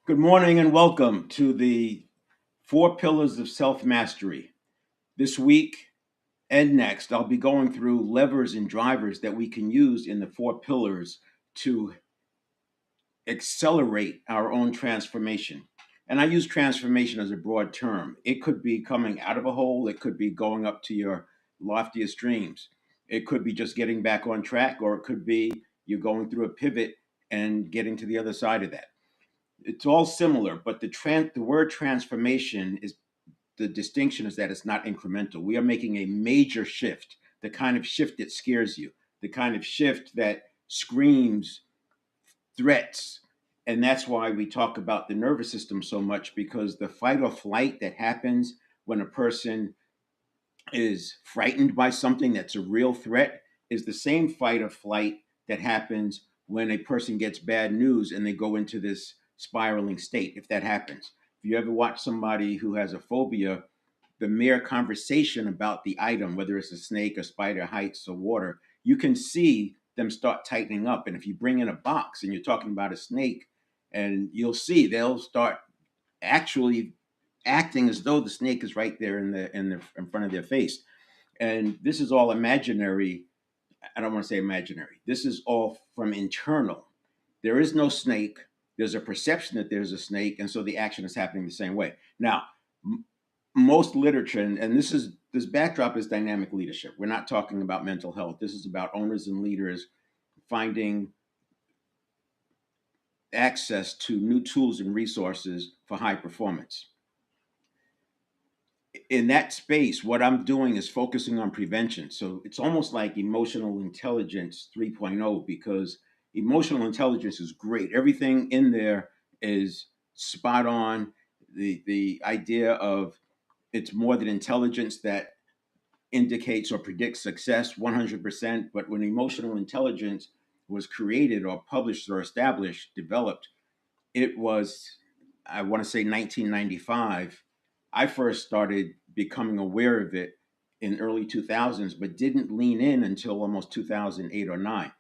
Good morning and welcome to the Four Pillars of Self Mastery. This week and next, I'll be going through levers and drivers that we can use in the four pillars to accelerate our own transformation. And I use transformation as a broad term. It could be coming out of a hole, it could be going up to your loftiest dreams, it could be just getting back on track, or it could be you're going through a pivot and getting to the other side of that. It's all similar, but the word transformation is the distinction is that it's not incremental. We are making a major shift, the kind of shift that scares you, the kind of shift that screams threats. And that's why we talk about the nervous system so much, because the fight or flight that happens when a person is frightened by something that's a real threat is the same fight or flight that happens when a person gets bad news and they go into this spiraling state. If that happens, if you ever watch somebody who has a phobia, the mere conversation about the item, whether it's a snake, a spider, heights, or water, you can see them start tightening up. And if you bring in a box and you're talking about a snake, and you'll see they'll start actually acting as though the snake is right there in front of their face. And this is all imaginary. I don't want to say imaginary. This is all from internal. There is no snake. There's a perception that there's a snake, and so the action is happening the same way. Now, most literature, and this backdrop is dynamic leadership. We're not talking about mental health. This is about owners and leaders finding access to new tools and resources for high performance. In that space, what I'm doing is focusing on prevention. So it's almost like emotional intelligence 3.0, because emotional intelligence is great. Everything in there is spot on. The idea of it's more than intelligence that indicates or predicts success 100%. But when emotional intelligence was created or published or established, developed, it was, I want to say 1995. I first started becoming aware of it in early 2000s, but didn't lean in until almost 2008 or 9.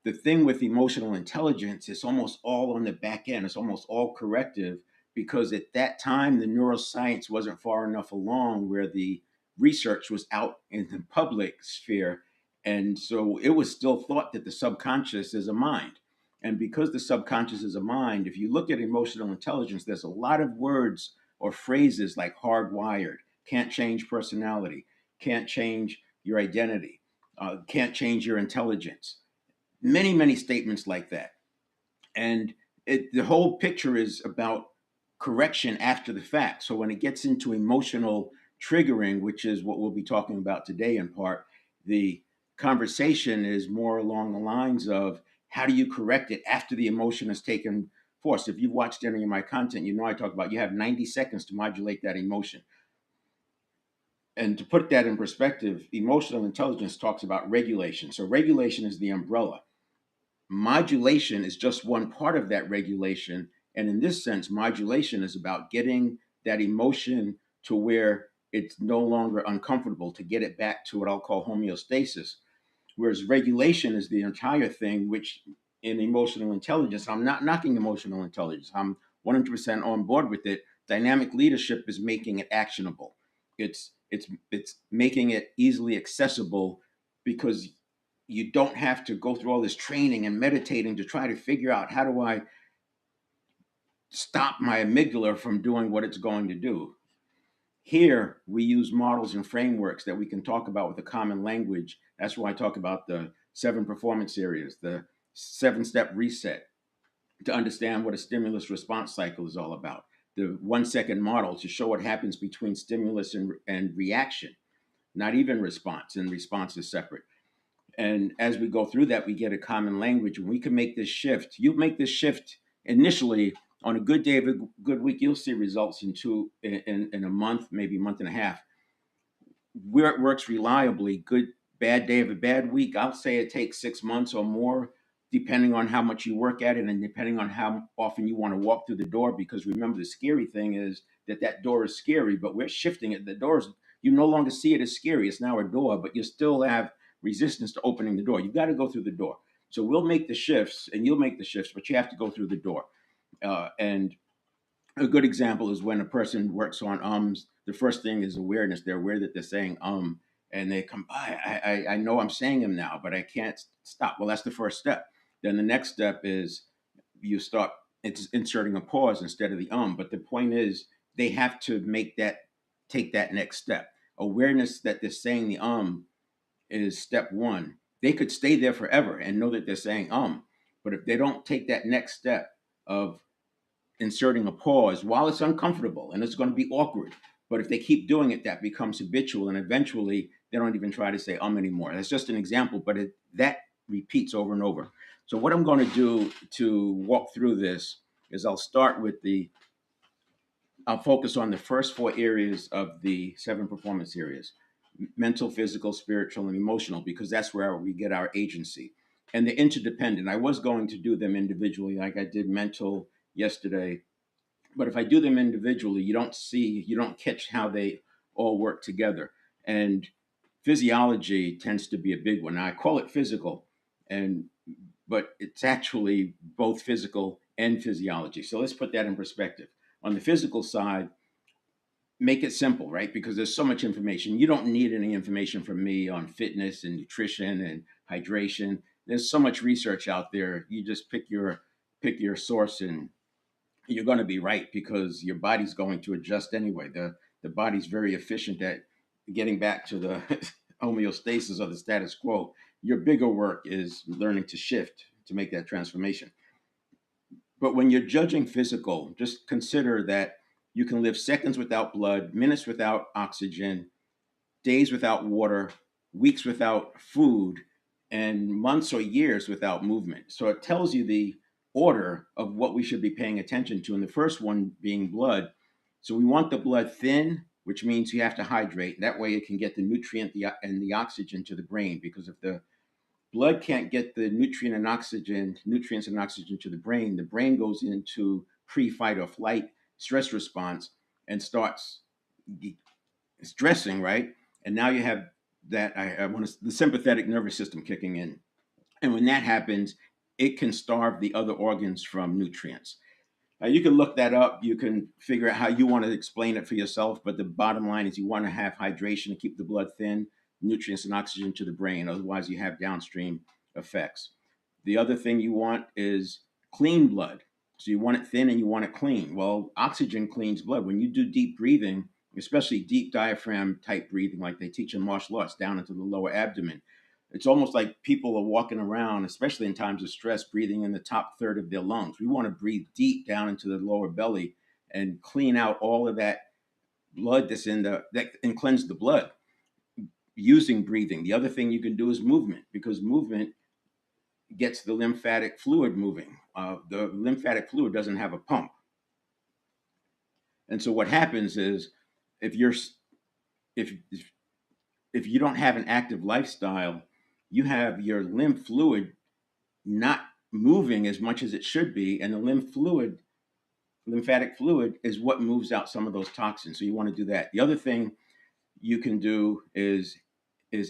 The thing with emotional intelligence is almost all on the back end. It's almost all corrective, because at that time the neuroscience wasn't far enough along where the research was out in the public sphere. And so it was still thought that the subconscious is a mind. And because the subconscious is a mind, if you look at emotional intelligence, there's a lot of words or phrases like hardwired, can't change personality, can't change your identity, can't change your intelligence, many statements like that. And the whole picture is about correction after the fact. So when it gets into emotional triggering, which is what we'll be talking about today in part, the conversation is more along the lines of how do you correct it after the emotion has taken force. If you've watched any of my content, you know I talk about you have 90 seconds to modulate that emotion. And to put that in perspective, emotional intelligence talks about regulation. So regulation is the umbrella. Modulation is just one part of that regulation. And in this sense, modulation is about getting that emotion to where it's no longer uncomfortable, to get it back to what I'll call homeostasis. Whereas regulation is the entire thing, which in emotional intelligence, I'm not knocking emotional intelligence. I'm 100% on board with it. Dynamic leadership is making it actionable. It's making it easily accessible, because you don't have to go through all this training and meditating to try to figure out how do I stop my amygdala from doing what it's going to do. Here, we use models and frameworks that we can talk about with a common language. That's why I talk about the 7 performance areas, the 7-step reset, to understand what a stimulus response cycle is all about. The 1-second model to show what happens between stimulus and reaction, not even response, and response is separate. And as we go through that, we get a common language, and we can make this shift. You make this shift initially on a good day of a good week, you'll see results in a month, maybe a month and a half. Where it works reliably, good bad day of a bad week, I'll say it takes 6 months or more, depending on how much you work at it and depending on how often you want to walk through the door. Because remember, the scary thing is that door is scary, but we're shifting it. The doors, you no longer see it as scary. It's now a door, but you still have resistance to opening the door. You've got to go through the door. So we'll make the shifts and you'll make the shifts, but you have to go through the door. And A good example is when a person works on ums. The first thing is awareness. They're aware that they're saying and they come by. I know I'm saying them now, but I can't stop. Well, that's the first step. Then the next step is you start it's inserting a pause instead of the But the point is, they have to take that next step. Awareness that they're saying the is step one. They could stay there forever and know that they're saying but if they don't take that next step of inserting a pause, while it's uncomfortable and it's going to be awkward, but if they keep doing it, that becomes habitual, and eventually they don't even try to say anymore. That's just an example, but that repeats over and over. So what I'm going to do to walk through this is I'll focus on the first four areas of the seven performance areas: mental, physical, spiritual, and emotional, because that's where we get our agency. And they're interdependent. I was going to do them individually, like I did mental yesterday, but if I do them individually, you don't catch how they all work together. And physiology tends to be a big one. Now, I call it physical, and but it's actually both physical and physiology. So let's put that in perspective. On the physical side, make it simple, right? Because there's so much information. You don't need any information from me on fitness and nutrition and hydration. There's so much research out there. You just pick your source, and you're going to be right, because your body's going to adjust anyway. The body's very efficient at getting back to the homeostasis or the status quo. Your bigger work is learning to shift to make that transformation. But when you're judging physical, just consider that you can live seconds without blood, minutes without oxygen, days without water, weeks without food, and months or years without movement. So it tells you the order of what we should be paying attention to. And the first one being blood. So we want the blood thin, which means you have to hydrate. That way it can get the and the oxygen to the brain. Because if the blood can't get the nutrients and oxygen to the brain goes into pre-fight or flight stress response and starts stressing, right? And now you have I want the sympathetic nervous system kicking in. And when that happens, it can starve the other organs from nutrients. Now, you can look that up. You can figure out how you want to explain it for yourself. But the bottom line is you want to have hydration to keep the blood thin, nutrients and oxygen to the brain. Otherwise, you have downstream effects. The other thing you want is clean blood. So you want it thin and you want it clean. Well, oxygen cleans blood. When you do deep breathing, especially deep diaphragm type breathing, like they teach in martial arts, down into the lower abdomen, it's almost like people are walking around, especially in times of stress, breathing in the top third of their lungs. We want to breathe deep down into the lower belly and clean out all of that blood and cleanse the blood using breathing. The other thing you can do is movement, because movement gets the lymphatic fluid moving. The lymphatic fluid doesn't have a pump. And so what happens is if you're if if you don't have an active lifestyle, you have your lymph fluid not moving as much as it should be, and the lymphatic fluid is what moves out some of those toxins. So you want to do that. The other thing you can do is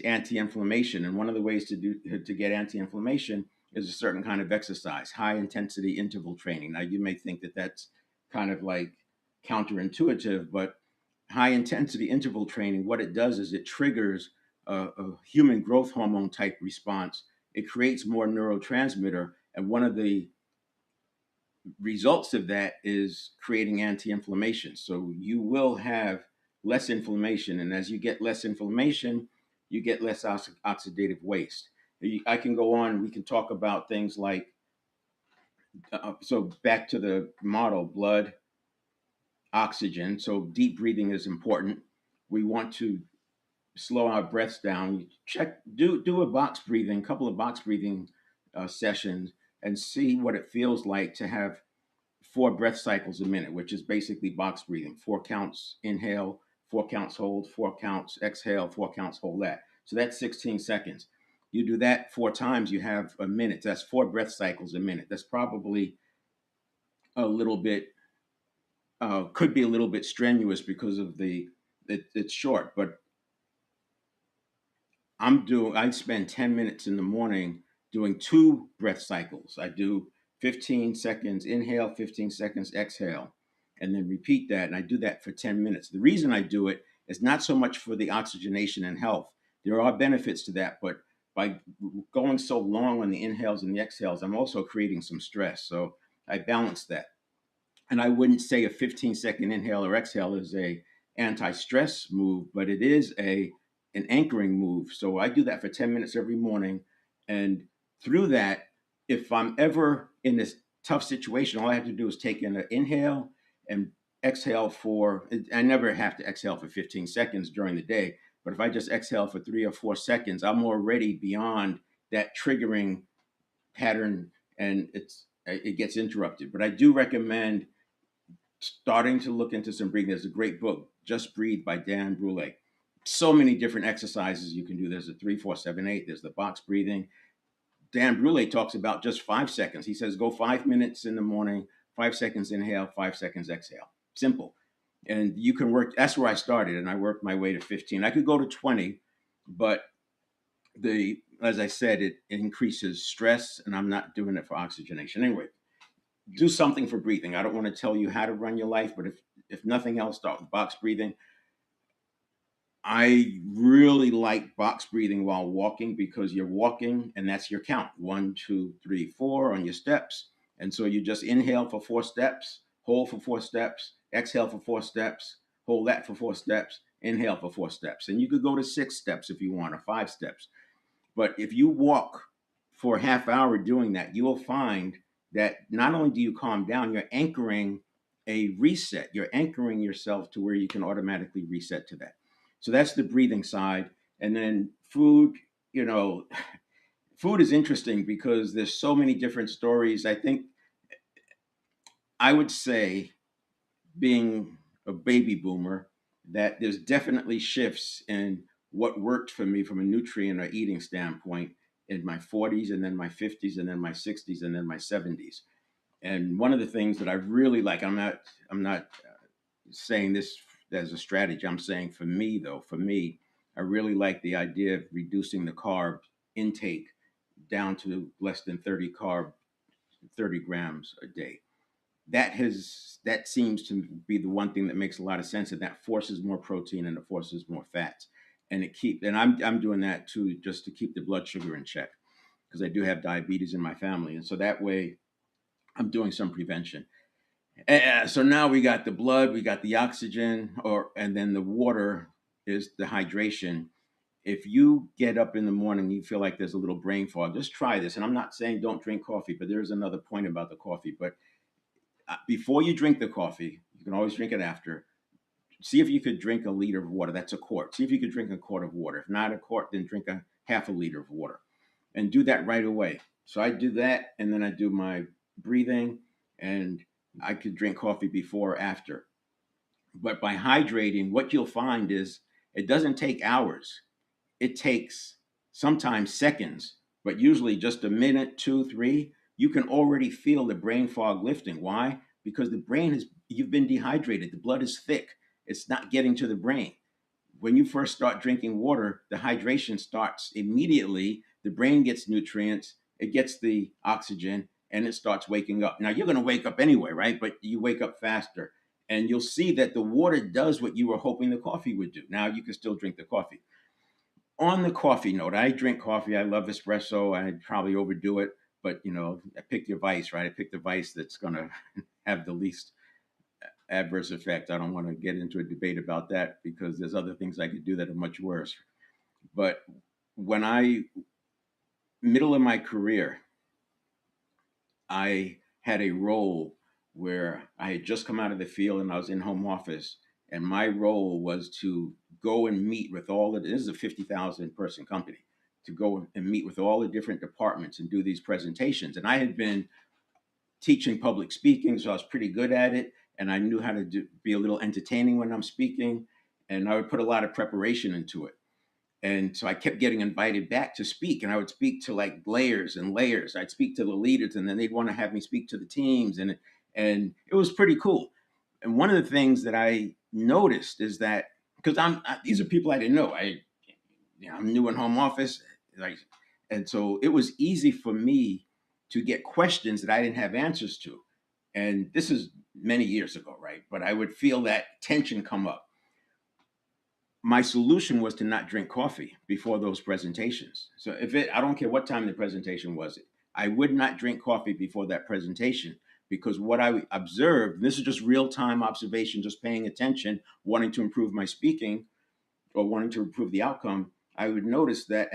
anti-inflammation, and one of the ways to get anti-inflammation is a certain kind of exercise, high intensity interval training. Now you may think that that's kind of like counterintuitive, but high intensity interval training, what it does is it triggers a human growth hormone type response. It creates more neurotransmitter, and one of the results of that is creating anti-inflammation. So you will have less inflammation, and as you get less inflammation, you get less oxidative waste. I can go on. We can talk about things like so back to the model: blood, oxygen. So deep breathing is important. We want to slow our breaths down. Do a box breathing, couple of box breathing sessions, and see what it feels like to have 4 breath cycles a minute, which is basically box breathing. 4 counts inhale, 4 counts hold, 4 counts exhale, 4 counts hold that. So that's 16 seconds. You do that 4 times, you have a minute. That's 4 breath cycles a minute. That's probably a little bit, could be a little bit strenuous because of it's short, but I spend 10 minutes in the morning doing 2 breath cycles. I do 15 seconds inhale, 15 seconds exhale. and then repeat that. And I do that for 10 minutes. The reason I do it is not so much for the oxygenation and health. There are benefits to that, but by going so long on the inhales and the exhales, I'm also creating some stress. So I balance that. And I wouldn't say a 15-second inhale or exhale is a anti-stress move, but it is a an anchoring move. So I do that for 10 minutes every morning. And through that, if I'm ever in this tough situation, all I have to do is take in an inhale and exhale for, I never have to exhale for 15 seconds during the day, but if I just exhale for 3 or 4 seconds, I'm already beyond that triggering pattern, and it gets interrupted. But I do recommend starting to look into some breathing. There's a great book, Just Breathe by Dan Brule. So many different exercises you can do. There's a 3, 4, 7, 8. There's the box breathing. Dan Brule talks about just 5 seconds. He says go 5 minutes in the morning, 5 seconds inhale, 5 seconds exhale. Simple. And you can work. That's where I started, and I worked my way to 15. I could go to 20, but as I said, it increases stress, and I'm not doing it for oxygenation. Anyway, do something for breathing. I don't want to tell you how to run your life, but if nothing else, start with box breathing. I really like box breathing while walking because you're walking and that's your count 1, 2, 3, 4 on your steps. And so you just inhale for 4 steps, hold for 4 steps, exhale for 4 steps, hold that for 4 steps, inhale for 4 steps. And you could go to 6 steps if you want, or 5 steps. But if you walk for a half hour doing that, you will find that not only do you calm down, you're anchoring a reset. You're anchoring yourself to where you can automatically reset to that. So that's the breathing side. And then food, you know, food is interesting because there's so many different stories. I think I would say, being a baby boomer, that there's definitely shifts in what worked for me from a nutrient or eating standpoint in my 40s and then my 50s and then my 60s and then my 70s. And one of the things that I really like, I'm not saying this as a strategy. I'm saying for me though, for me, I really like the idea of reducing the carb intake down to less than 30 grams a day. That seems to be the one thing that makes a lot of sense, and that forces more protein and it forces more fats, and I'm doing that too, just to keep the blood sugar in check, because I do have diabetes in my family, and so that way I'm doing some prevention. So now we got the blood, we got the oxygen, and then the water is the hydration. If you get up in the morning and you feel like there's a little brain fog, just try this. And I'm not saying don't drink coffee, but there's another point about the coffee. But before you drink the coffee, you can always drink it after. See if you could drink a liter of water. That's a quart. See if you could drink a quart of water. If not a quart, then drink a half a liter of water, and do that right away. So I do that, and then I do my breathing, and I could drink coffee before or after. But by hydrating, what you'll find is it doesn't take hours. It takes sometimes seconds, but usually just a minute, two, three. You can already feel the brain fog lifting. Why? Because you've been dehydrated. The blood is thick. It's not getting to the brain. When you first start drinking water, the hydration starts immediately. The brain gets nutrients, it gets the oxygen, and it starts waking up. Now, you're going to wake up anyway, right? But you wake up faster. And you'll see that the water does what you were hoping the coffee would do. Now, you can still drink the coffee. On the coffee note, I drink coffee. I love espresso. I probably overdo it, but I pick your vice, right? I pick the vice that's going to have the least adverse effect. I don't want to get into a debate about that because there's other things I could do that are much worse. But when middle of my career, I had a role where I had just come out of the field and I was in home office, and my role was to go and meet with this is a 50,000 person company, to go and meet with all the different departments and do these presentations. And I had been teaching public speaking, so I was pretty good at it, and I knew how to be a little entertaining when I'm speaking, and I would put a lot of preparation into it. And so I kept getting invited back to speak, and I would speak to like layers and layers. I'd speak to the leaders, and then they'd want to have me speak to the teams, and it was pretty cool. And one of the things that I noticed is that, because these are people I didn't know. I'm new in home office, like, and so it was easy for me to get questions that I didn't have answers to. And this is many years ago, right? But I would feel that tension come up. My solution was to not drink coffee before those presentations. So if it, I don't care what time the presentation was, I would not drink coffee before that presentation, because what I observed, this is just real time observation, just paying attention, wanting to improve my speaking or wanting to improve the outcome. I would notice that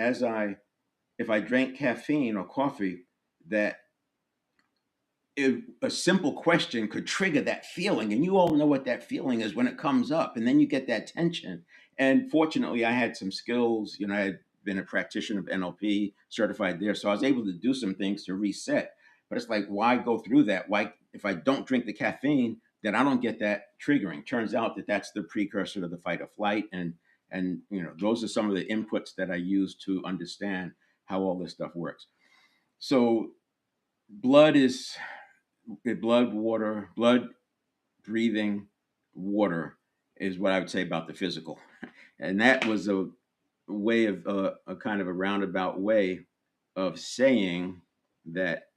if I drank caffeine or coffee, that a simple question could trigger that feeling, and you all know what that feeling is when it comes up, and then you get that tension. And fortunately, I had some skills. I had been a practitioner of NLP, certified there, so I was able to do some things to reset. But it's like, why go through that? Why, if I don't drink the caffeine, then I don't get that triggering. Turns out that that's the precursor to the fight or flight, and those are some of the inputs that I use to understand how all this stuff works. So blood is blood, breathing, water is what I would say about the physical. And that was a way of a kind of a roundabout way of saying that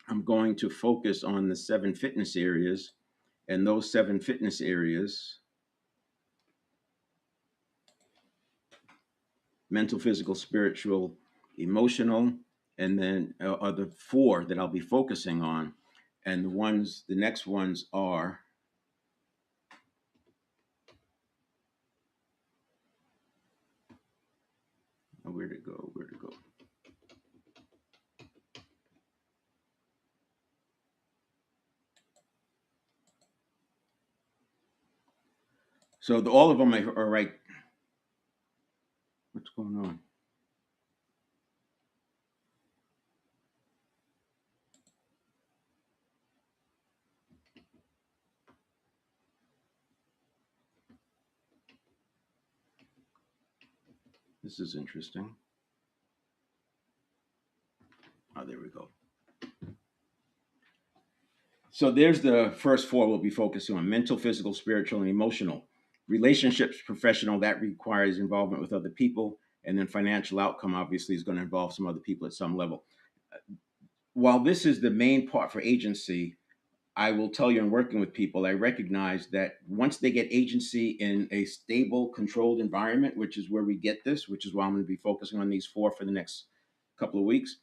I'm going to focus on the 7 fitness areas, and those 7 fitness areas, mental, physical, spiritual, emotional, and then are the 4 that I'll be focusing on. And the next ones are, where to go, where to go. So all of them are right. What's going on? This is interesting. Oh, there we go. So there's the first 4 we'll be focusing on: mental, physical, spiritual, and emotional. Relationships, professional, that requires involvement with other people. And then financial outcome, obviously, is going to involve some other people at some level. While this is the main part for agency, I will tell you, in working with people, I recognize that once they get agency in a stable, controlled environment, which is where we get this, which is why I'm going to be focusing on these 4 for the next couple of weeks.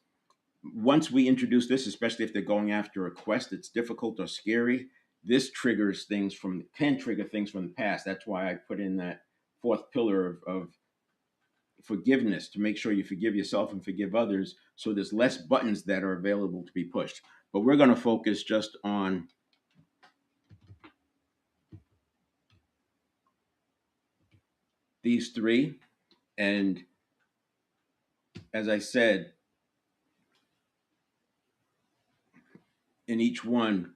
Once we introduce this, especially if they're going after a quest that's difficult or scary, this can trigger things from the past. That's why I put in that 4th pillar of forgiveness, to make sure you forgive yourself and forgive others, so there's less buttons that are available to be pushed. But we're going to focus just on these 3. And as I said, in each one,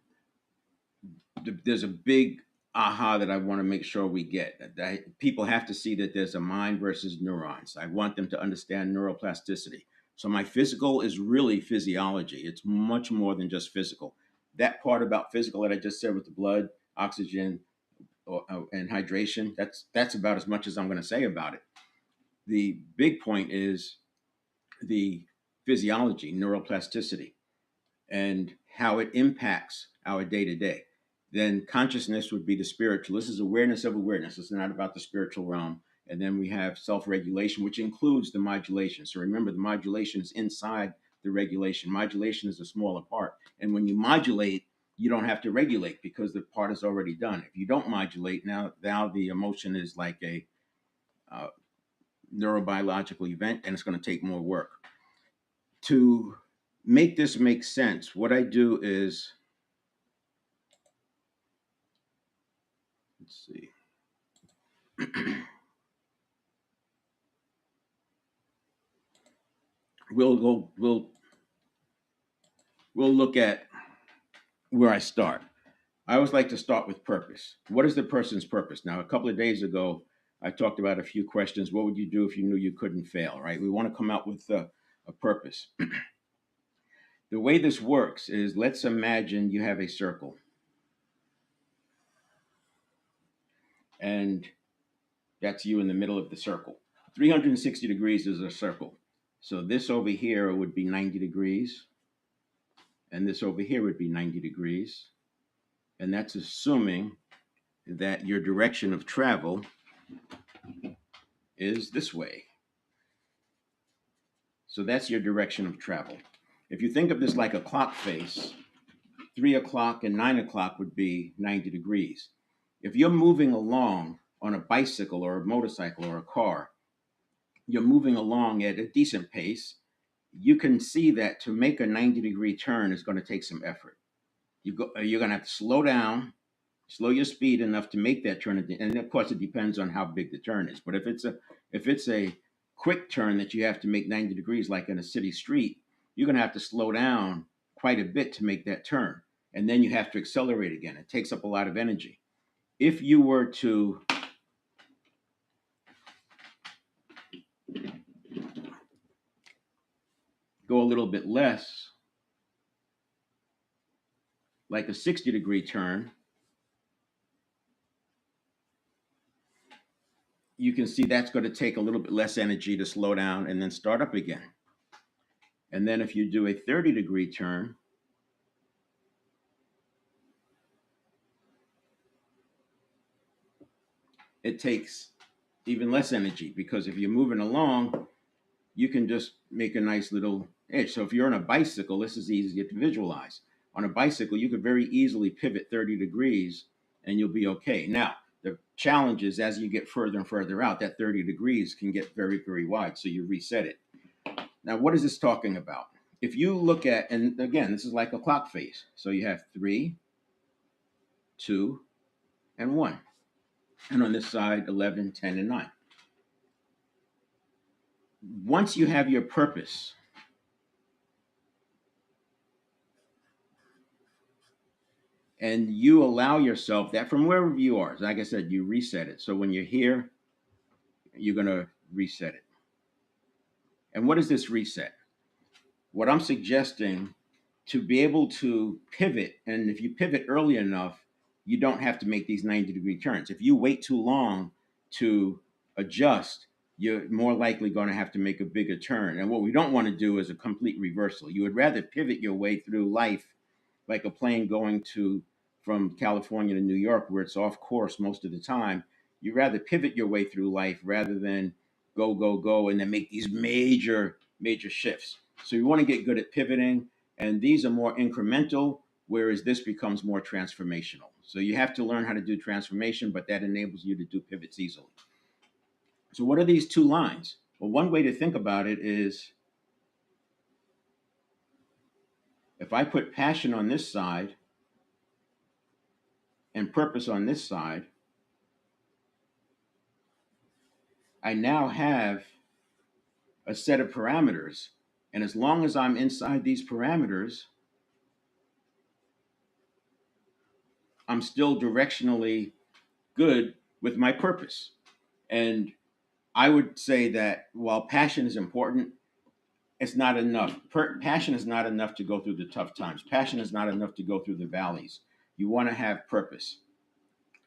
there's a big aha that I want to make sure we get. That people have to see that there's a mind versus neurons. I want them to understand neuroplasticity. So my physical is really physiology. It's much more than just physical. That part about physical that I just said with the blood, oxygen, and hydration, that's about as much as I'm going to say about it. The big point is the physiology, neuroplasticity, and how it impacts our day to day. Then consciousness would be the spiritual. This is awareness of awareness. It's not about the spiritual realm. And then we have self regulation, which includes the modulation. So remember, the modulation is inside the regulation. Modulation is a smaller part. And when you modulate, you don't have to regulate because the part is already done. If you don't modulate, now the emotion is like a uh, neurobiological event, and it's going to take more work. To make this make sense, what I do is, let's see. we'll go we'll look at where I start. I always like to start with purpose. What is the person's purpose? Now, a couple of days ago, I talked about a few questions. What would you do if you knew you couldn't fail, right? We want to come out with a purpose. The way this works is, let's imagine you have a circle, and that's you in the middle of the circle. 360 degrees is a circle. So this over here would be 90 degrees, and this over here would be 90 degrees, And that's assuming that your direction of travel is this way. So that's your direction of travel. If you think of this like a clock face, 3 o'clock and 9 o'clock would be 90 degrees. If you're moving along on a bicycle or a motorcycle or a car, you're moving along at a decent pace. You can see that to make a 90-degree turn is going to take some effort. You're going to have to slow down, slow your speed enough to make that turn, and of course it depends on how big the turn is. But if it's a quick turn that you have to make 90 degrees, like in a city street, you're going to have to slow down quite a bit to make that turn, and then you have to accelerate again. It takes up a lot of energy. If you were to go a little bit less, like a 60-degree turn, you can see that's going to take a little bit less energy to slow down and then start up again. And then if you do a 30-degree turn, it takes even less energy, because if you're moving along, you can just make a nice little edge. So if you're on a bicycle, this is easy to visualize. On a bicycle, you could very easily pivot 30 degrees and you'll be okay. Now, the challenge is as you get further and further out, that 30 degrees can get very, very wide. So you reset it. Now, what is this talking about? If you look at, and again, this is like a clock face. So you have 3, 2, and 1. And on this side, 11, 10, and 9. Once you have your purpose, and you allow yourself that from wherever you are, like I said, you reset it. So when you're here, you're going to reset it. And what is this reset? What I'm suggesting, to be able to pivot, and if you pivot early enough, you don't have to make these 90-degree turns. If you wait too long to adjust, you're more likely going to have to make a bigger turn. And what we don't want to do is a complete reversal. You would rather pivot your way through life like a plane going from California to New York, where it's off course most of the time. You'd rather pivot your way through life rather than go, go, go, and then make these major, major shifts. So you want to get good at pivoting, and these are more incremental, whereas this becomes more transformational. So you have to learn how to do transformation, but that enables you to do pivots easily. So what are these two lines? Well, one way to think about it is, if I put passion on this side and purpose on this side, I now have a set of parameters. And as long as I'm inside these parameters, I'm still directionally good with my purpose. And I would say that while passion is important, it's not enough. Passion is not enough to go through the tough times. Passion is not enough to go through the valleys. You want to have purpose,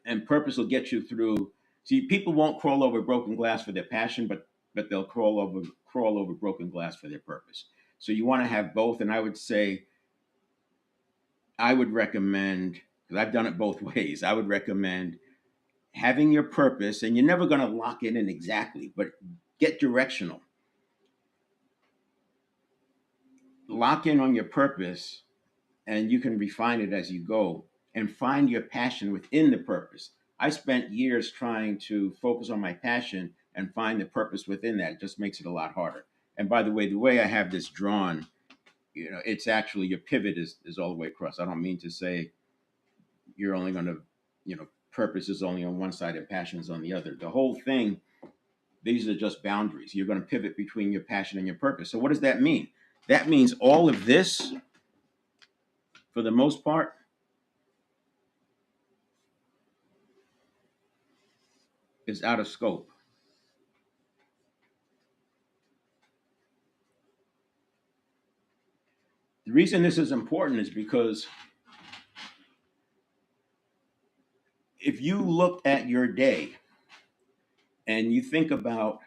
and purpose will get you through. See, people won't crawl over broken glass for their passion, but they'll crawl over broken glass for their purpose. So you want to have both. And I would say, I would recommend, because I've done it both ways, I would recommend having your purpose, and you're never going to lock it in exactly, but get directional. Lock in on your purpose, and you can refine it as you go, and find your passion within the purpose. I spent years trying to focus on my passion and find the purpose within that. It just makes it a lot harder. And by the way I have this drawn, it's actually your pivot is all the way across. I don't mean to say you're only going to, purpose is only on one side and passion is on the other. The whole thing, these are just boundaries. You're going to pivot between your passion and your purpose. So what does that mean? That means all of this, for the most part, is out of scope. The reason this is important is because if you look at your day and you think about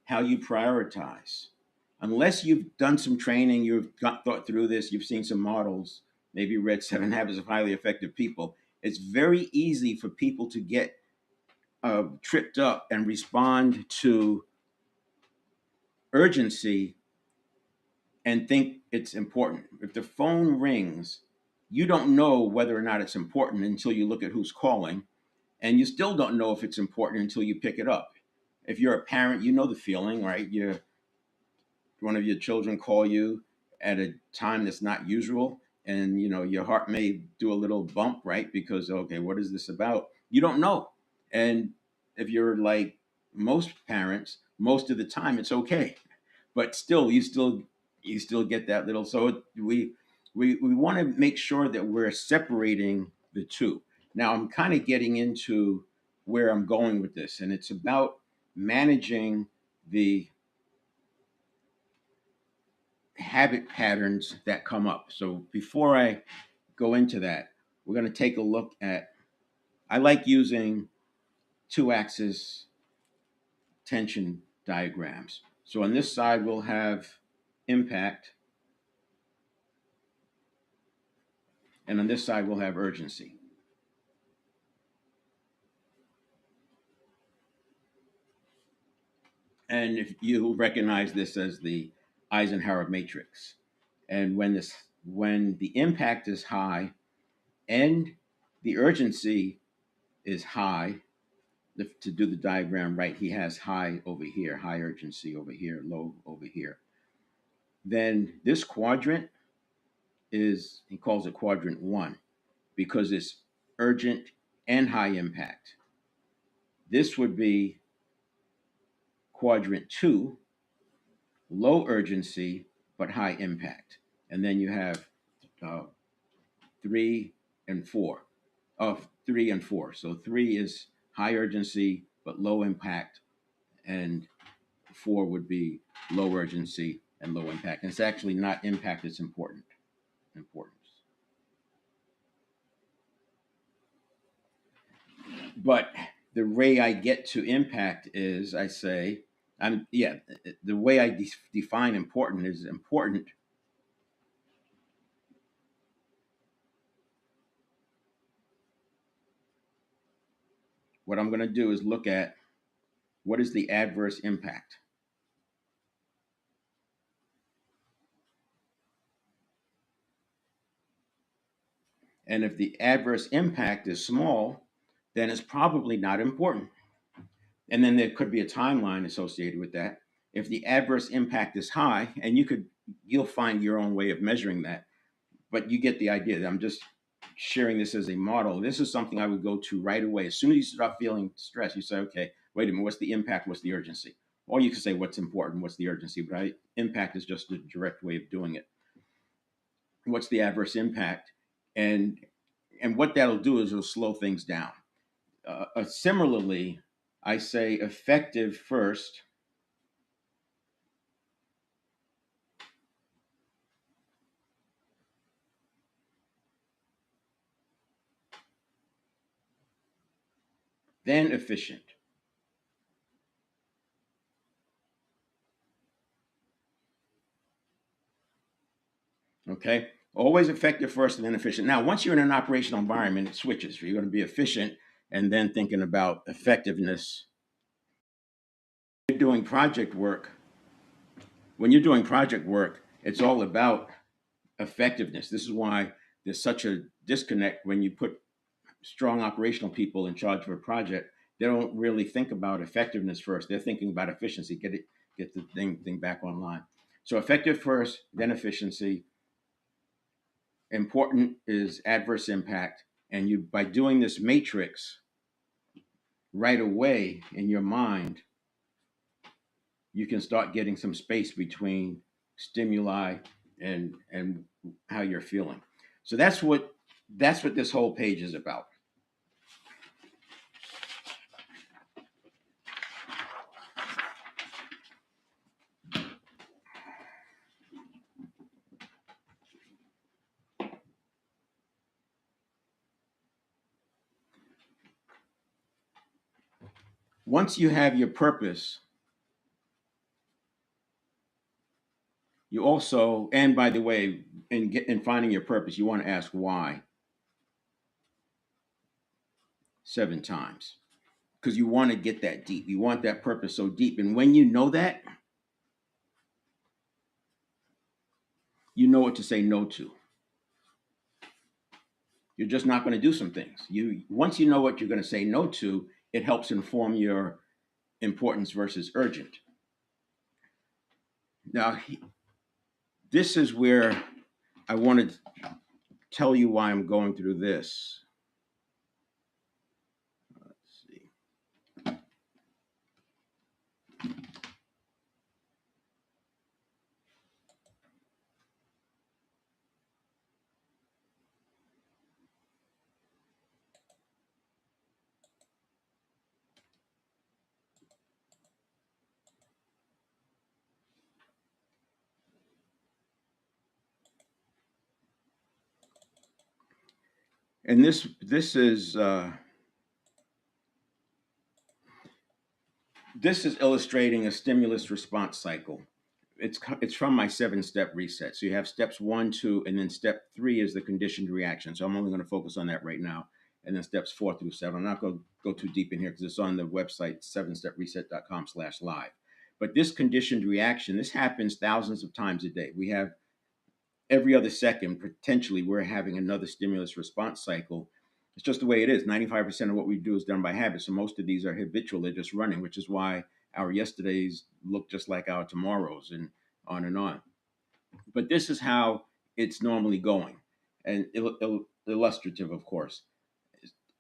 how you prioritize, unless you've done some training, thought through this, you've seen some models, maybe read 7 Habits of Highly Effective People, it's very easy for people to get tripped up and respond to urgency and think it's important. If the phone rings, you don't know whether or not it's important until you look at who's calling, and you still don't know if it's important until you pick it up. If you're a parent, you know the feeling, right? One of your children call you at a time that's not usual, and your heart may do a little bump, right? Because, okay, what is this about? You don't know. And if you're like most parents, most of the time it's okay, but still you still get that little. So we want to make sure that we're separating the two. Now I'm kind of getting into where I'm going with this, and it's about managing the habit patterns that come up. So before I go into that, we're going to take a look at, I like using two axis tension diagrams. So on this side, we'll have impact, and on this side, we'll have urgency. And if you recognize this as the Eisenhower matrix, and when the impact is high and the urgency is high, to do the diagram right, he has high over here, high urgency over here, low over here. Then this quadrant he calls it quadrant one because it's urgent and high impact. This would be quadrant two, low urgency but high impact. And then you have uh, three and four. Of three and four. So three is high urgency but low impact, and four would be low urgency and low impact. And it's actually not impact, it's importance. But the way I get to impact is I say, the way I define important is important. What I'm going to do is look at what is the adverse impact. And if the adverse impact is small, then it's probably not important. And then there could be a timeline associated with that. If the adverse impact is high, and you'll find your own way of measuring that, but you get the idea. I'm just sharing this as a model. This is something I would go to right away. As soon as you start feeling stress, you say, okay, wait a minute, what's the impact? What's the urgency? Or you can say what's important, what's the urgency, but impact is just a direct way of doing it. What's the adverse impact? And what that'll do is it'll slow things down. Similarly, I say effective first, then efficient. Okay? Always effective first and then efficient. Now, once you're in an operational environment, it switches. You're going to be efficient and then thinking about effectiveness. You're doing project work. When you're doing project work, it's all about effectiveness. This is why there's such a disconnect when you put strong operational people in charge of a project. They don't really think about effectiveness first. They're thinking about efficiency, get the thing back online. So effective first, then efficiency. Important is adverse impact. And you, by doing this matrix right away in your mind, you can start getting some space between stimuli and how you're feeling. So that's what this whole page is about. Once you have your purpose, you also, and by the way, in finding your purpose, you want to ask why. 7 times because you want to get that deep. You want that purpose so deep. And when you know that, you know what to say no to. You're just not going to do some things. You once you know what you're going to say no to, it helps inform your importance versus urgent. Now, this is where I want to tell you why I'm going through this. Let's see. And this is illustrating a stimulus response cycle. It's from my 7 step reset. So you have steps 1, 2, and then step 3 is the conditioned reaction. So I'm only going to focus on that right now. And then steps 4 through 7. I'm not going to go too deep in here because it's on the website 7stepreset.com/live. But this conditioned reaction, this happens thousands of times a day. We have every other second, potentially, we're having another stimulus response cycle. It's just the way it is. 95% of what we do is done by habit. So most of these are habitual. They're just running, which is why our yesterdays look just like our tomorrows and on and on. But this is how it's normally going. And illustrative, of course.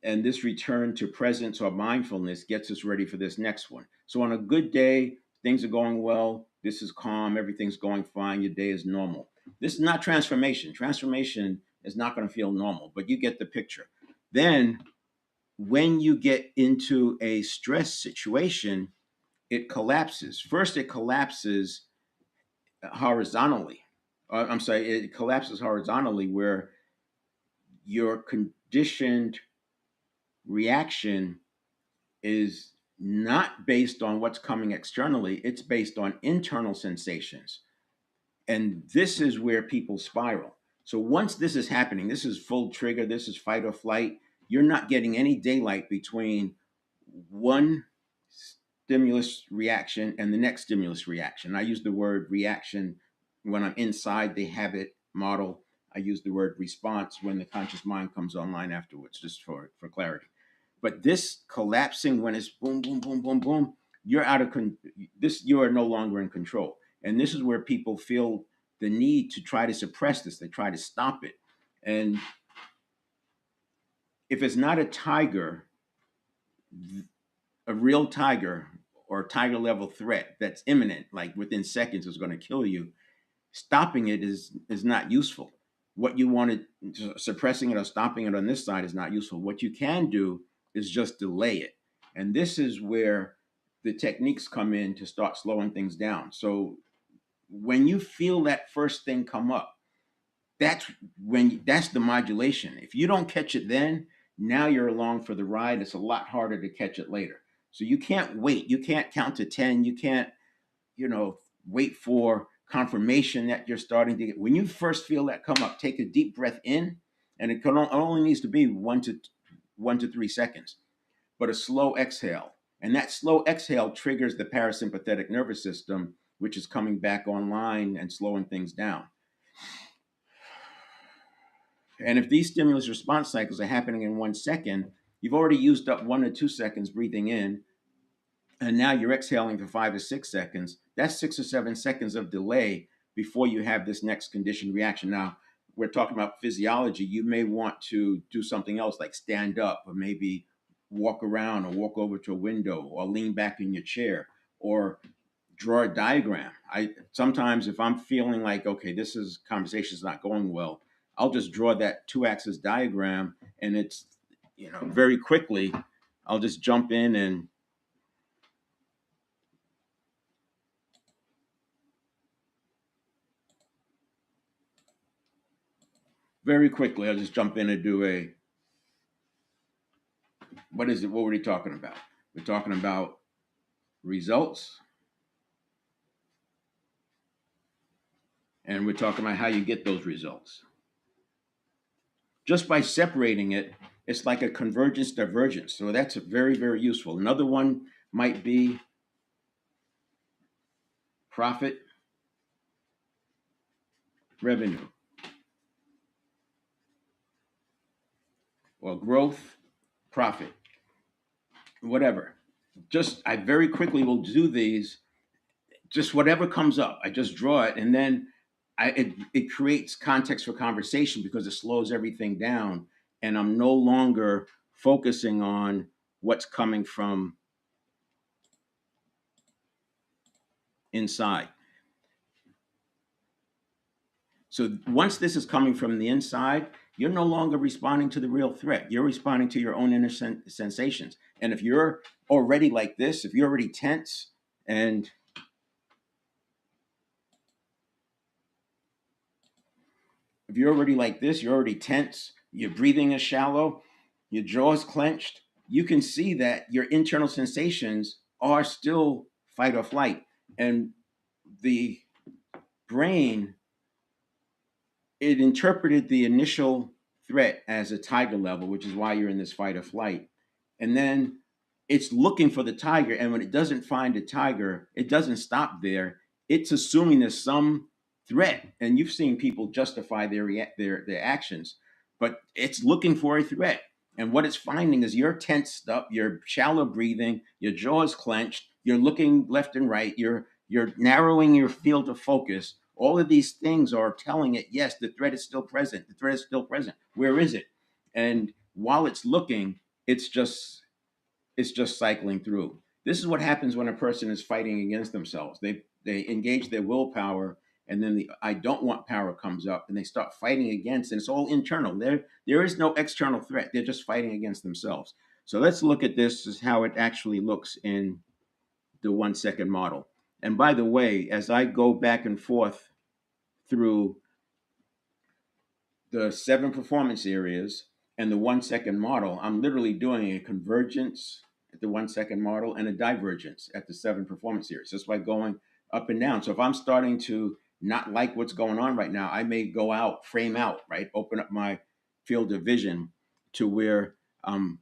And this return to presence or mindfulness gets us ready for this next one. So on a good day, things are going well. This is calm. Everything's going fine. Your day is normal. This is not transformation. Transformation is not going to feel normal, but you get the picture. Then, when you get into a stress situation, it collapses. First, it collapses horizontally. I'm sorry, it collapses horizontally where your conditioned reaction is not based on what's coming externally, it's based on internal sensations. And this is where people spiral. So once this is happening, this is full trigger, this is fight or flight, you're not getting any daylight between one stimulus reaction and the next stimulus reaction. I use the word reaction when I'm inside the habit model. I use the word response when the conscious mind comes online afterwards, just for clarity. But this collapsing when it's boom, boom, boom, boom, boom, you're out of this. You are no longer in control, and this is where people feel the need to try to suppress this. They try to stop it, and if it's not a tiger, a real tiger or tiger level threat that's imminent, like within seconds, is going to kill you, stopping it is not useful. What you wanted, suppressing it or stopping it on this side is not useful. What you can do is just delay it. And this is where the techniques come in to start slowing things down. So when you feel that first thing come up, that's the modulation. If you don't catch it then, now you're along for the ride. It's a lot harder to catch it later. So you can't wait. You can't count to 10. You can't, wait for confirmation that you're starting to get. When you first feel that come up, take a deep breath in, and it only needs to be 1 to 3 seconds, but a slow exhale. And that slow exhale triggers the parasympathetic nervous system, which is coming back online and slowing things down. And if these stimulus response cycles are happening in 1 second, you've already used up 1 or 2 seconds breathing in, and now you're exhaling for 5 or 6 seconds. That's 6 or 7 seconds of delay before you have this next conditioned reaction. Now, we're talking about physiology. You may want to do something else like stand up or maybe walk around or walk over to a window or lean back in your chair or draw a diagram. I sometimes, if I'm feeling like, okay, this is conversation's not going well, I'll just draw that 2 axis diagram, and it's, very quickly I'll just jump in and very quickly I'll just jump in and do what is it? What were we talking about? We're talking about results, and we're talking about how you get those results. Just by separating it, It's like a convergence divergence. So that's very, very useful. Another one might be profit, revenue, or growth, profit, whatever. Just I very quickly will do these, just whatever comes up. I just draw it, and then it creates context for conversation because it slows everything down, and I'm no longer focusing on what's coming from inside. So once this is coming from the inside, you're no longer responding to the real threat. You're responding to your own inner sensations. And if you're already like this, if you're already tense, and if you're already like this, you're already tense, your breathing is shallow, your jaw is clenched, you can see that your internal sensations are still fight or flight. And the brain, it interpreted the initial threat as a tiger level, which is why you're in this fight or flight. And then it's looking for the tiger. And when it doesn't find a tiger, it doesn't stop there. It's assuming there's some threat. And you've seen people justify their actions, but it's looking for a threat. And what it's finding is you're tensed up, you're shallow breathing, your jaw is clenched, you're looking left and right, you're narrowing your field of focus. All of these things are telling it, yes, the threat is still present. The threat is still present. Where is it? And while it's looking, it's just it's just cycling through. This is what happens when a person is fighting against themselves. They engage their willpower, and then the I don't want power comes up, and they start fighting against, and it's all internal. There is no external threat. They're just fighting against themselves. So let's look at this as how it actually looks in the 1 second model. And by the way, as I go back and forth through the 7 performance areas and the 1 second model, I'm literally doing a convergence at the 1 second model and a divergence at the 7 performance areas, just by going up and down. So if I'm starting to not like what's going on right now, I may go out, frame out, right? Open up my field of vision to where I'm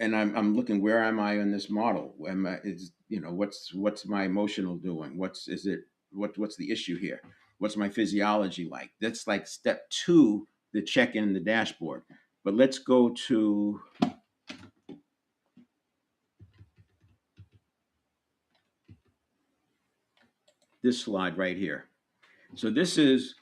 looking, where am I in this model? Am I, is what's my emotional doing? What's the issue here? What's my physiology like? That's like step two, the check in the dashboard. But let's go to this slide right here. So this is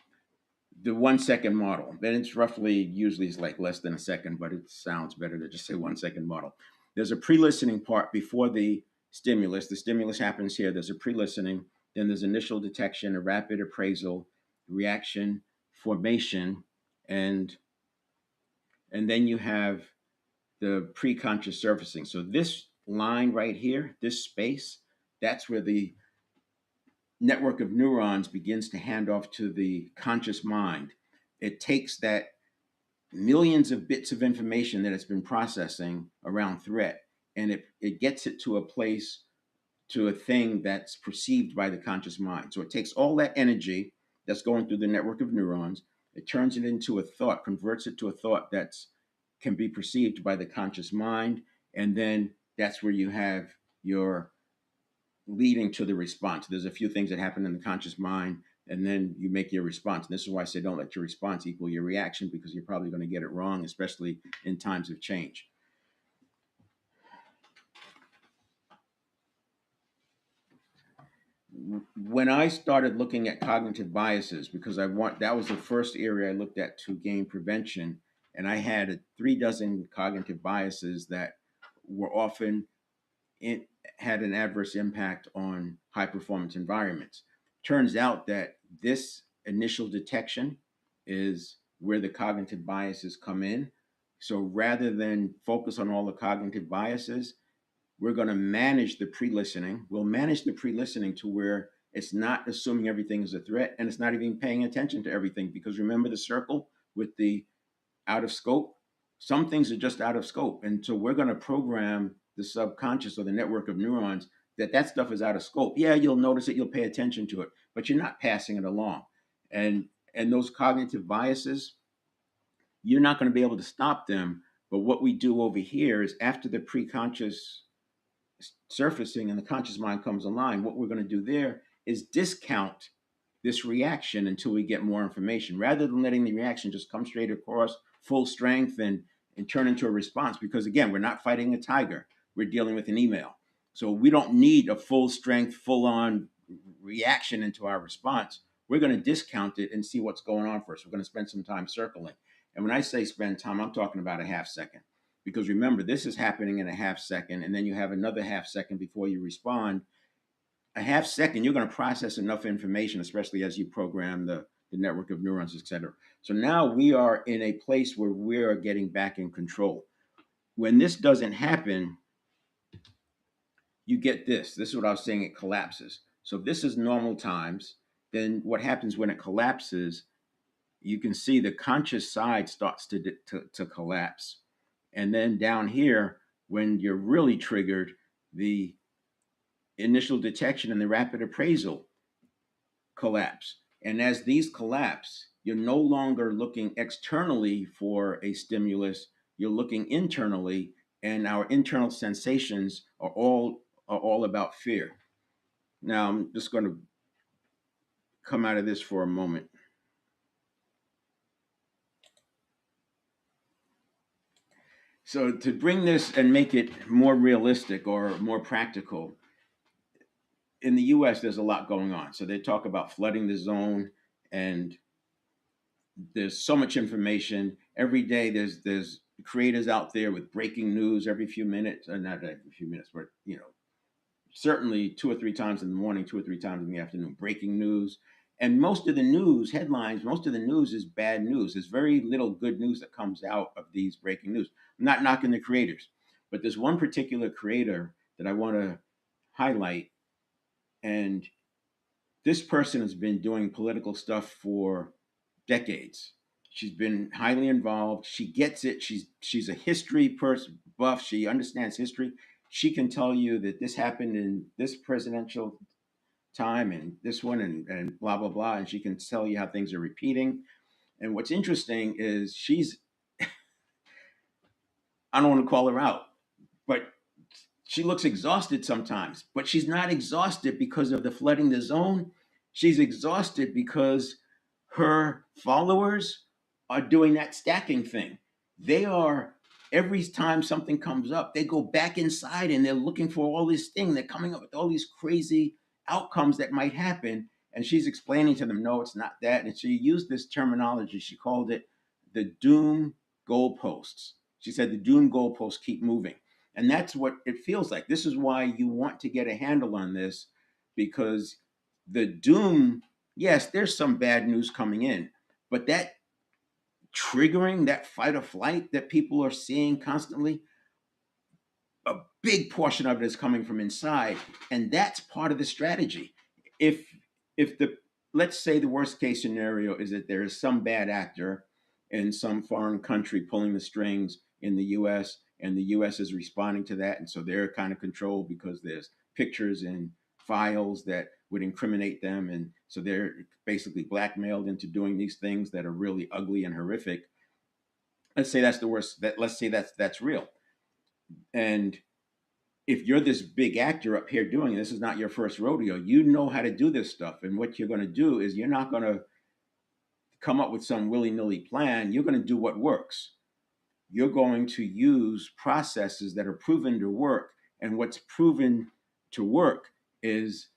the 1 second model. Then it's roughly, usually it's like less than a second, but it sounds better to just say 1 second model. There's a pre-listening part before the stimulus. The stimulus happens here. There's a pre-listening. Then there's initial detection, a rapid appraisal, reaction, formation, and then you have the pre-conscious surfacing. So this line right here, this space, that's where the network of neurons begins to hand off to the conscious mind. It takes that millions of bits of information that it's been processing around threat, and it gets it to a place, to a thing that's perceived by the conscious mind. So it takes all that energy that's going through the network of neurons, it turns it into a thought, converts it to a thought that's can be perceived by the conscious mind, and then that's where you have your leading to the response. There's a few things that happen in the conscious mind, and then you make your response. And this is why I say don't let your response equal your reaction, because you're probably going to get it wrong, especially in times of change. When I started looking at cognitive biases, because that was the first area I looked at to gain prevention, and I had 3 dozen cognitive biases that were often it had an adverse impact on high performance environments. Turns out that this initial detection is where the cognitive biases come in. So rather than focus on all the cognitive biases, we're going to manage the pre listening. We'll manage the pre listening to where it's not assuming everything is a threat, and it's not even paying attention to everything. Because remember the circle with the out of scope? Some things are just out of scope. And so we're going to program the subconscious or the network of neurons that stuff is out of scope. Yeah, you'll notice it, you'll pay attention to it, but you're not passing it along. And those cognitive biases, you're not going to be able to stop them. But what we do over here is after the preconscious surfacing and the conscious mind comes online, what we're going to do there is discount this reaction until we get more information rather than letting the reaction just come straight across full strength and turn into a response. Because again, we're not fighting a tiger, we're dealing with an email. So we don't need a full strength, full on reaction into our response. We're going to discount it and see what's going on first. We're going to spend some time circling. And when I say spend time, I'm talking about a half second. Because remember, this is happening in a half second, and then you have another half second before you respond. A half second, you're going to process enough information, especially as you program the network of neurons, et cetera. So now we are in a place where we are getting back in control. When this doesn't happen, you get this. This is what I was saying, it collapses. So if this is normal times, then what happens when it collapses, you can see the conscious side starts to collapse. And then down here, when you're really triggered, the initial detection and the rapid appraisal collapse. And as these collapse, you're no longer looking externally for a stimulus, you're looking internally, and our internal sensations are all about fear. Now I'm just going to come out of this for a moment. So to bring this and make it more realistic or more practical, in the US there's a lot going on. So they talk about flooding the zone, and there's so much information every day. There's creators out there with breaking news every few minutes, not every few minutes, but certainly 2 or 3 times in the morning, 2 or 3 times in the afternoon, breaking news. And most of the news headlines, most of the news is bad news. There's very little good news that comes out of these breaking news. I'm not knocking the creators, but there's one particular creator that I want to highlight. And this person has been doing political stuff for decades. She's been highly involved. She gets it. She's a history person buff. She understands history. She can tell you that this happened in this presidential time and this one and blah blah blah. And she can tell you how things are repeating. And what's interesting is I don't want to call her out, but she looks exhausted sometimes. But she's not exhausted because of the flooding the zone. She's exhausted because her followers are doing that stacking thing. They are, every time something comes up, they go back inside and they're looking for all this thing. They're coming up with all these crazy outcomes that might happen. And she's explaining to them, no, it's not that. And she used this terminology. She called it the doom goalposts. She said the doom goalposts keep moving. And that's what it feels like. This is why you want to get a handle on this, because the doom, yes, there's some bad news coming in, but that triggering that fight or flight that people are seeing constantly, a big portion of it is coming from inside, and that's part of the strategy. If the let's say the worst case scenario is that there is some bad actor in some foreign country pulling the strings in the US, and the US is responding to that, and so they're kind of controlled because there's pictures and files that would incriminate them, and so they're basically blackmailed into doing these things that are really ugly and horrific. Let's say that's the worst. Let's say that's real. And if you're this big actor up here doing it, this is not your first rodeo. You know how to do this stuff, and what you're going to do is you're not going to come up with some willy-nilly plan. You're going to do what works. You're going to use processes that are proven to work, and what's proven to work is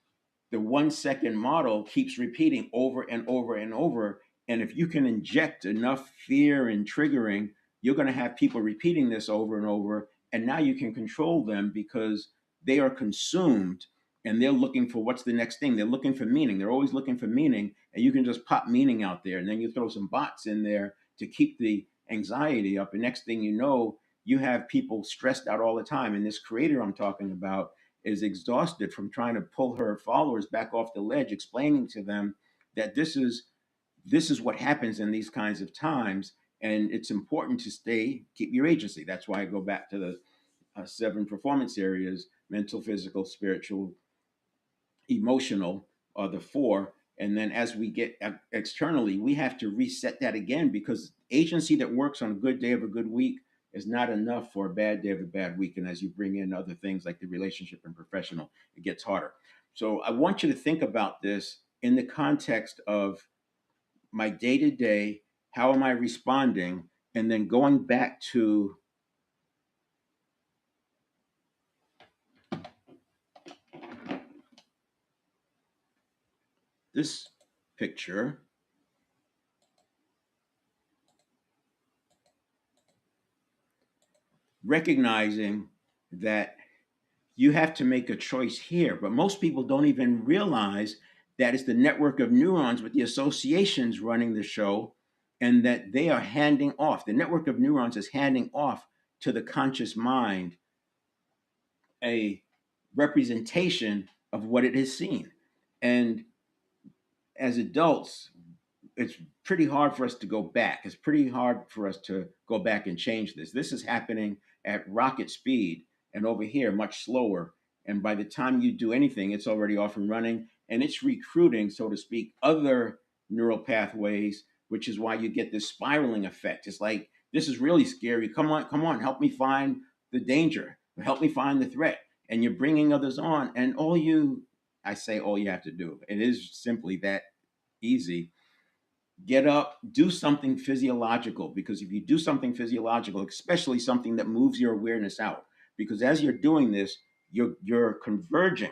the 1 second model keeps repeating over and over and over. And if you can inject enough fear and triggering, you're going to have people repeating this over and over. And now you can control them because they are consumed and they're looking for what's the next thing. They're looking for meaning. They're always looking for meaning. And you can just pop meaning out there. And then you throw some bots in there to keep the anxiety up. And next thing you know, you have people stressed out all the time. And this creator I'm talking about is exhausted from trying to pull her followers back off the ledge, explaining to them that this is what happens in these kinds of times, and it's important to keep your agency. That's why I go back to the 7 performance areas: mental, physical, spiritual, emotional are the 4. And then as we get externally, we have to reset that again, because agency that works on a good day of a good week is not enough for a bad day of a bad week. And as you bring in other things like the relationship and professional, it gets harder. So I want you to think about this in the context of my day to day. How am I responding? And then going back to this picture, recognizing that you have to make a choice here. But most people don't even realize that it's the network of neurons with the associations running the show, and that they are handing off. The network of neurons is handing off to the conscious mind a representation of what it has seen. And as adults, it's pretty hard for us to go back. It's pretty hard for us to go back and change this. This is happening at rocket speed, and over here much slower. And by the time you do anything, it's already off and running, and it's recruiting, so to speak, other neural pathways, which is why you get this spiraling effect. It's like, this is really scary. Come on, help me find the danger. Help me find the threat. And you're bringing others on, and I say all you have to do. It is simply that easy. Get up, do something physiological, because if you do something physiological, especially something that moves your awareness out, because as you're doing this, you're converging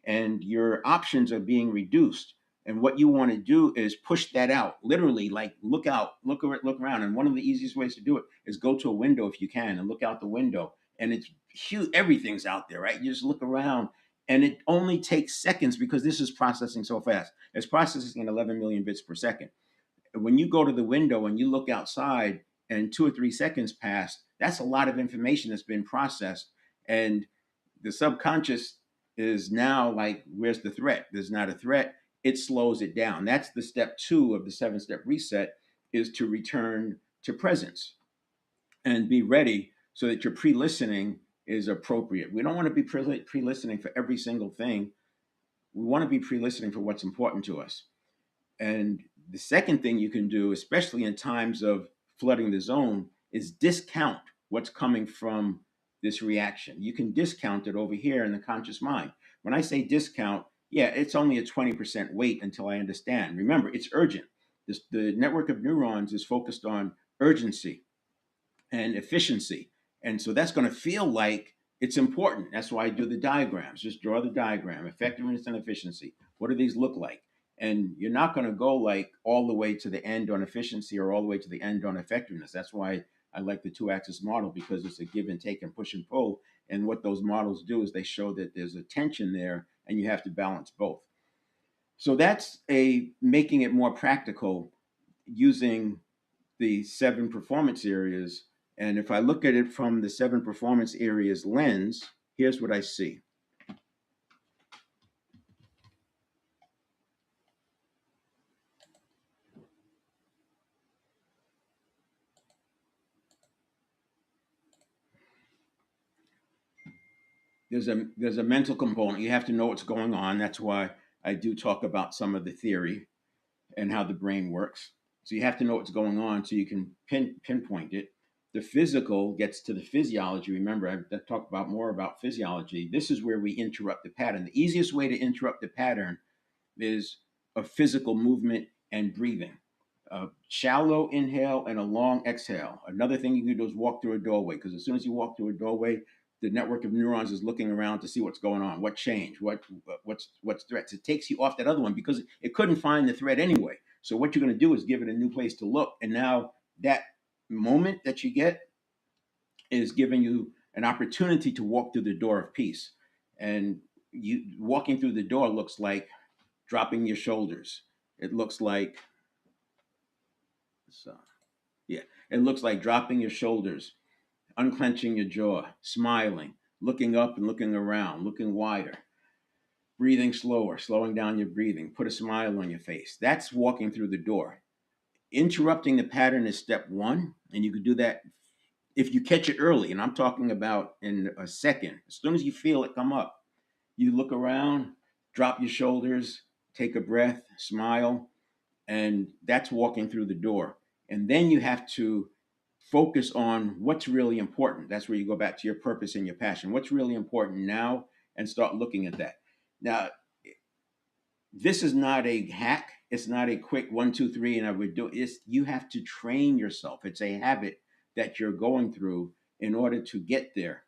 and your options are being reduced. And what you want to do is push that out, literally, like look out, look around. And one of the easiest ways to do it is go to a window if you can and look out the window. And it's huge, everything's out there, right? You just look around, and it only takes seconds because this is processing so fast. It's processing at 11 million bits per second. When you go to the window and you look outside and 2 or 3 seconds pass, that's a lot of information that's been processed. And the subconscious is now like, where's the threat? There's not a threat. It slows it down. That's the step 2 of the 7-step reset, is to return to presence and be ready so that your pre-listening is appropriate. We don't want to be pre-listening for every single thing. We want to be pre-listening for what's important to us. And the second thing you can do, especially in times of flooding the zone, is discount what's coming from this reaction. You can discount it over here in the conscious mind. When I say discount, yeah, it's only a 20% wait until I understand. Remember, it's urgent. The network of neurons is focused on urgency and efficiency. And so that's going to feel like it's important. That's why I do the diagrams. Just draw the diagram: effectiveness and efficiency. What do these look like? And you're not going to go like all the way to the end on efficiency or all the way to the end on effectiveness. That's why I like the 2-axis model, because it's a give and take and push and pull. And what those models do is they show that there's a tension there and you have to balance both. So that's a making it more practical using the 7 performance areas. And if I look at it from the 7 performance areas lens, here's what I see. There's a mental component. You have to know what's going on. That's why I do talk about some of the theory and how the brain works. So you have to know what's going on so you can pinpoint it. The physical gets to the physiology. Remember, I talked about more about physiology. This is where we interrupt the pattern. The easiest way to interrupt the pattern is a physical movement and breathing. A shallow inhale and a long exhale. Another thing you can do is walk through a doorway, because as soon as you walk through a doorway, the network of neurons is looking around to see what's going on, what changed, what's threats. It takes you off that other one because it couldn't find the threat anyway. So what you're going to do is give it a new place to look, and now that moment that you get is giving you an opportunity to walk through the door of peace. And you walking through the door looks like dropping your shoulders. It looks like, so, yeah, it looks like dropping your shoulders, unclenching your jaw, smiling, looking up and looking around, looking wider, breathing slower, slowing down your breathing, put a smile on your face. That's walking through the door. Interrupting the pattern is step 1, and you can do that if you catch it early. And I'm talking about in a second. As soon as you feel it come up, you look around, drop your shoulders, take a breath, smile, and that's walking through the door. And then you have to focus on what's really important. That's where you go back to your purpose and your passion. What's really important now, and start looking at that. Now, this is not a hack. It's not a quick one, two, three, and I would do it. It's, you have to train yourself. It's a habit that you're going through in order to get there.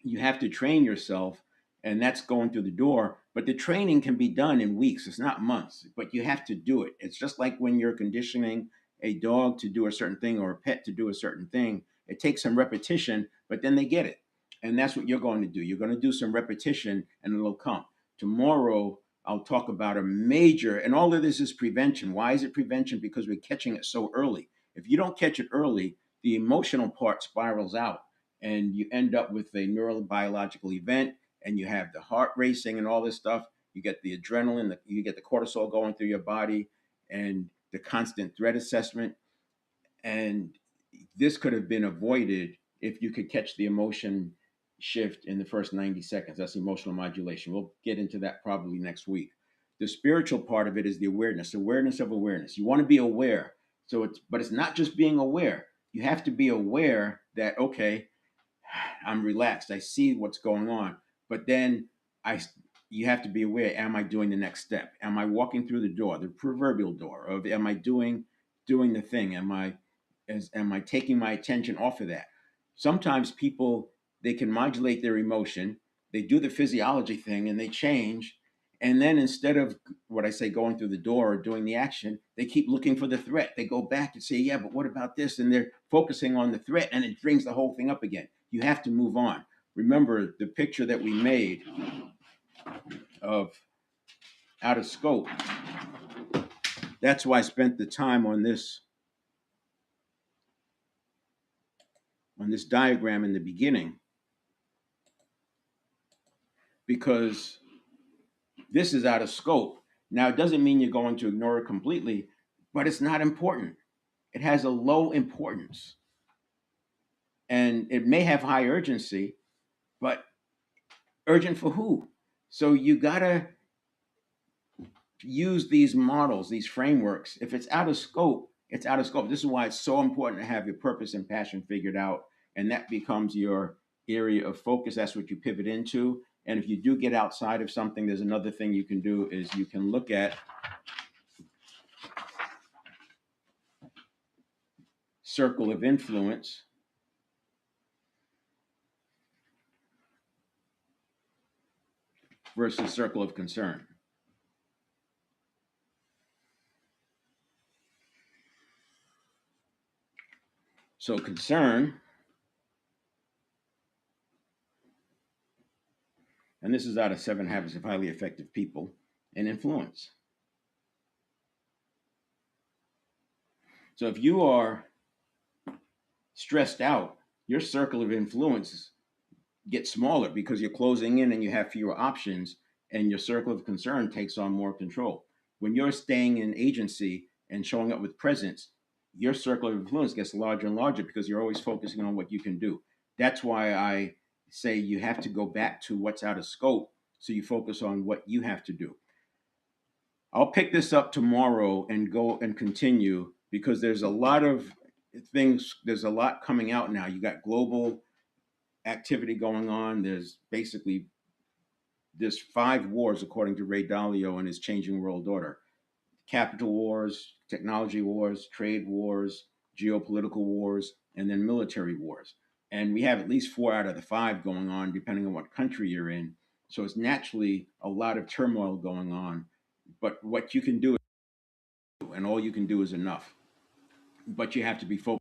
You have to train yourself, and that's going through the door. But the training can be done in weeks. It's not months, but you have to do it. It's just like when you're conditioning a dog to do a certain thing or a pet to do a certain thing. It takes some repetition, but then they get it. And that's what you're going to do. You're going to do some repetition and it'll come. Tomorrow, I'll talk about a major, and all of this is prevention. Why is it prevention? Because we're catching it so early. If you don't catch it early, the emotional part spirals out and you end up with a neurobiological event, and you have the heart racing and all this stuff. You get the adrenaline, you get the cortisol going through your body, and the constant threat assessment. And this could have been avoided if you could catch the emotion shift in the first 90 seconds. That's emotional modulation. We'll get into that probably next week. The spiritual part of it is the awareness of awareness. You want to be aware. But it's not just being aware. You have to be aware that, okay, I'm relaxed. I see what's going on. But then I you have to be aware, am I doing the next step? Am I walking through the door, the proverbial door of am I doing the thing? Am I taking my attention off of that? Sometimes people, they can modulate their emotion, they do the physiology thing and they change. And then instead of what I say, going through the door or doing the action, they keep looking for the threat. They go back and say, yeah, but what about this? And they're focusing on the threat and it brings the whole thing up again. You have to move on. Remember the picture that we made of out of scope. That's why I spent the time on this diagram in the beginning, because this is out of scope. Now, it doesn't mean you're going to ignore it completely, but it's not important. It has a low importance. And it may have high urgency, but urgent for who? So you got to use these models, these frameworks. If it's out of scope, it's out of scope. This is why it's so important to have your purpose and passion figured out. And that becomes your area of focus. That's what you pivot into. And if you do get outside of something, there's another thing you can do is you can look at circle of influence versus circle of concern. So concern, and this is out of 7 Habits of Highly Effective People, and influence. So if you are stressed out, your circle of influence gets smaller because you're closing in and you have fewer options, and your circle of concern takes on more control. When you're staying in agency and showing up with presence, your circle of influence gets larger and larger because you're always focusing on what you can do. That's why I say you have to go back to what's out of scope so you focus on what you have to do. I'll pick this up tomorrow and go and continue because there's a lot of things, there's a lot coming out now. You got global activity going on. There's 5 wars according to Ray Dalio and his Changing World Order: capital wars, technology wars, trade wars, geopolitical wars, and then military wars. And we have at least 4 out of the 5 going on, depending on what country you're in. So it's naturally a lot of turmoil going on. But what you can do, and all you can do, is enough. But you have to be focused